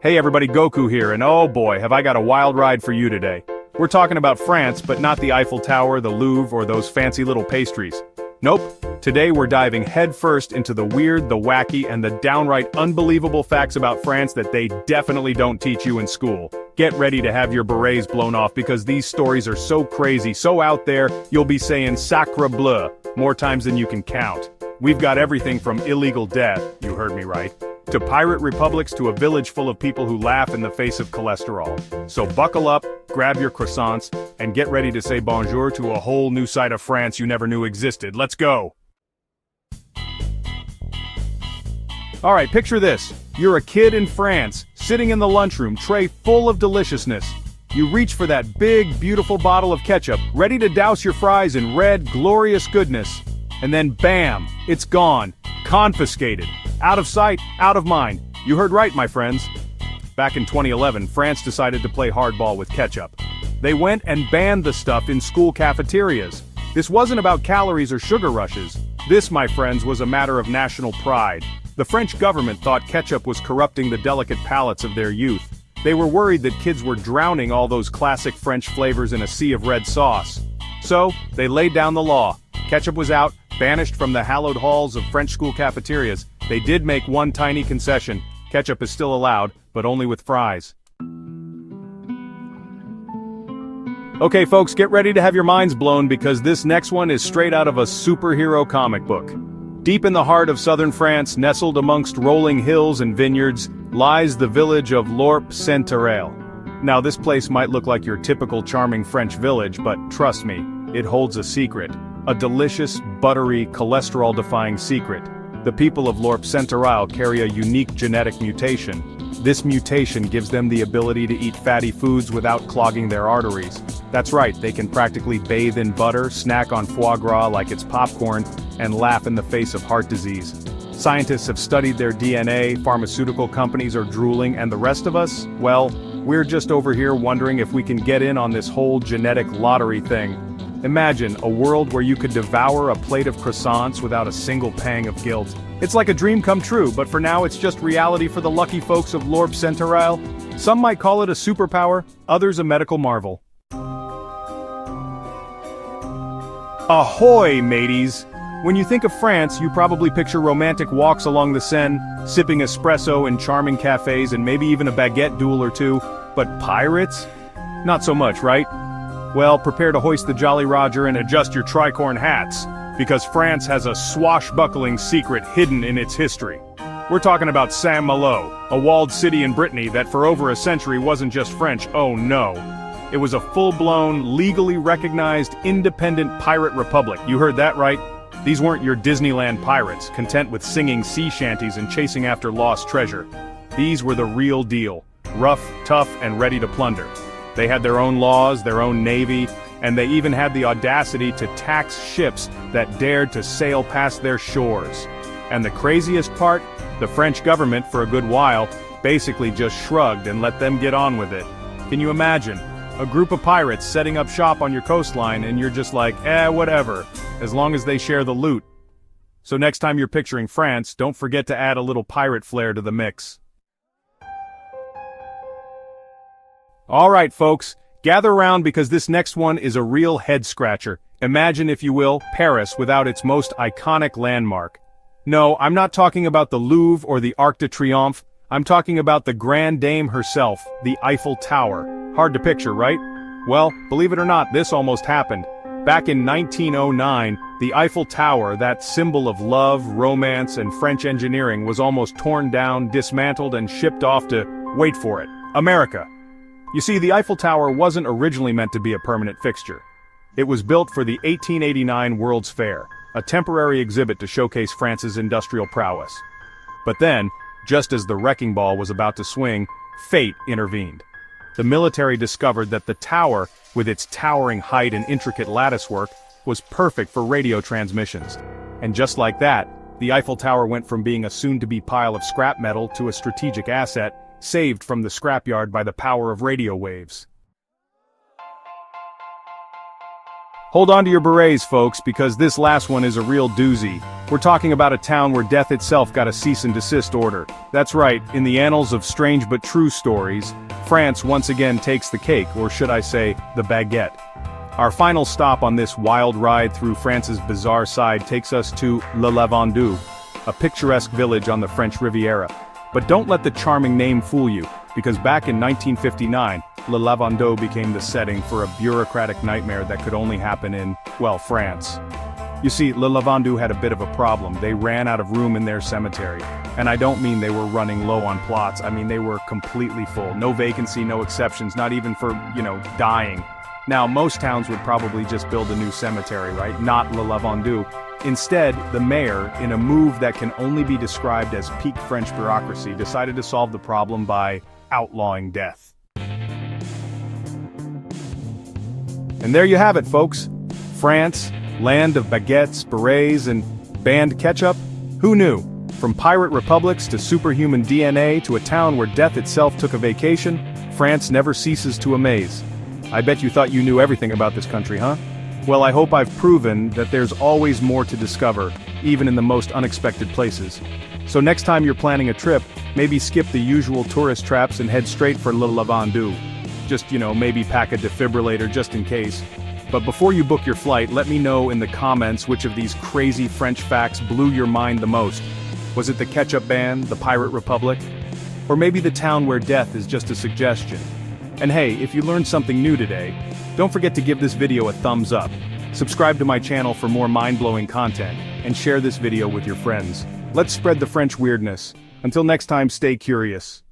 Hey everybody, Goku here, and oh boy, have I got a wild ride for you today. We're talking about France, but not the Eiffel Tower, the Louvre, or those fancy little pastries. Nope. Today we're diving headfirst into the weird, the wacky, and the downright unbelievable facts about France that they definitely don't teach you in school. Get ready to have your berets blown off because these stories are so crazy, so out there, you'll be saying sacre bleu more times than you can count. We've got everything from illegal death, you heard me right, to pirate republics to a village full of people who laugh in the face of cholesterol. So buckle up, grab your croissants, and get ready to say bonjour to a whole new side of France you never knew existed. Let's go! Alright, picture this. You're a kid in France, sitting in the lunchroom, tray full of deliciousness. You reach for that big, beautiful bottle of ketchup, ready to douse your fries in red, glorious goodness. And then bam, it's gone. Confiscated. Out of sight, out of mind. You heard right, my friends. Back in 2011, France decided to play hardball with ketchup. They went and banned the stuff in school cafeterias. This wasn't about calories or sugar rushes. This, my friends, was a matter of national pride. The French government thought ketchup was corrupting the delicate palates of their youth. They were worried that kids were drowning all those classic French flavors in a sea of red sauce. So, they laid down the law. Ketchup was out, banished from the hallowed halls of French school cafeterias. They did make one tiny concession. Ketchup is still allowed, but only with fries. Okay folks, get ready to have your minds blown because this next one is straight out of a superhero comic book. Deep in the heart of southern France, nestled amongst rolling hills and vineyards, lies the village of Lorp-Saint-Thérèse. Now this place might look like your typical charming French village, but trust me, it holds a secret. A delicious, buttery, cholesterol-defying secret. The people of Lorp-Saint-Thérèse carry a unique genetic mutation. This mutation gives them the ability to eat fatty foods without clogging their arteries. That's right, they can practically bathe in butter, snack on foie gras like it's popcorn, and laugh in the face of heart disease. Scientists have studied their DNA, pharmaceutical companies are drooling, and the rest of us, well, we're just over here wondering if we can get in on this whole genetic lottery thing. Imagine a world where you could devour a plate of croissants without a single pang of guilt. It's like a dream come true, but for now it's just reality for the lucky folks of Lorp-Saint-Thérèse. Some might call it a superpower, others a medical marvel. Ahoy, mateys! When you think of France, you probably picture romantic walks along the Seine, sipping espresso in charming cafes and maybe even a baguette duel or two. But pirates? Not so much, right? Well, prepare to hoist the Jolly Roger and adjust your tricorn hats, because France has a swashbuckling secret hidden in its history. We're talking about Saint-Malo, a walled city in Brittany that for over a century wasn't just French, oh no. It was a full-blown, legally recognized, independent pirate republic. You heard that right? These weren't your Disneyland pirates, content with singing sea shanties and chasing after lost treasure. These were the real deal, rough, tough, and ready to plunder. They had their own laws, their own navy, and they even had the audacity to tax ships that dared to sail past their shores. And the craziest part? The French government, for a good while, basically just shrugged and let them get on with it. Can you imagine? A group of pirates setting up shop on your coastline and you're just like, whatever, as long as they share the loot. So next time you're picturing France, don't forget to add a little pirate flair to the mix. Alright folks, gather around because this next one is a real head-scratcher. Imagine, if you will, Paris without its most iconic landmark. No, I'm not talking about the Louvre or the Arc de Triomphe, I'm talking about the Grand Dame herself, the Eiffel Tower. Hard to picture, right? Well, believe it or not, this almost happened. Back in 1909, the Eiffel Tower, that symbol of love, romance, and French engineering, was almost torn down, dismantled, and shipped off to, wait for it, America. You see, the Eiffel Tower wasn't originally meant to be a permanent fixture. It was built for the 1889 World's Fair, a temporary exhibit to showcase France's industrial prowess. But then, just as the wrecking ball was about to swing, fate intervened. The military discovered that the tower, with its towering height and intricate latticework, was perfect for radio transmissions. And just like that, the Eiffel Tower went from being a soon-to-be pile of scrap metal to a strategic asset, saved from the scrapyard by the power of radio waves. Hold on to your berets, folks, because this last one is a real doozy. We're talking about a town where death itself got a cease and desist order. That's right, in the annals of strange but true stories, France once again takes the cake, or should I say, the baguette. Our final stop on this wild ride through France's bizarre side takes us to Lavandou, a picturesque village on the French Riviera. But don't let the charming name fool you, because back in 1959, Lavandou became the setting for a bureaucratic nightmare that could only happen in, well, France. You see, Lavandou had a bit of a problem. They ran out of room in their cemetery. And I don't mean they were running low on plots, I mean they were completely full. No vacancy, no exceptions, not even for, dying. Now, most towns would probably just build a new cemetery, right? Not Lavandou. Instead, the mayor, in a move that can only be described as peak French bureaucracy, decided to solve the problem by outlawing death. And there you have it, folks. France, land of baguettes, berets, and banned ketchup? Who knew? From pirate republics to superhuman DNA to a town where death itself took a vacation, France never ceases to amaze. I bet you thought you knew everything about this country, huh? Well, I hope I've proven that there's always more to discover, even in the most unexpected places. So next time you're planning a trip, maybe skip the usual tourist traps and head straight for Lavandou. Just, maybe pack a defibrillator just in case. But before you book your flight, let me know in the comments which of these crazy French facts blew your mind the most. Was it the ketchup ban, the pirate republic? Or maybe the town where death is just a suggestion? And hey, if you learned something new today, don't forget to give this video a thumbs up, subscribe to my channel for more mind-blowing content, and share this video with your friends. Let's spread the French weirdness. Until next time, stay curious.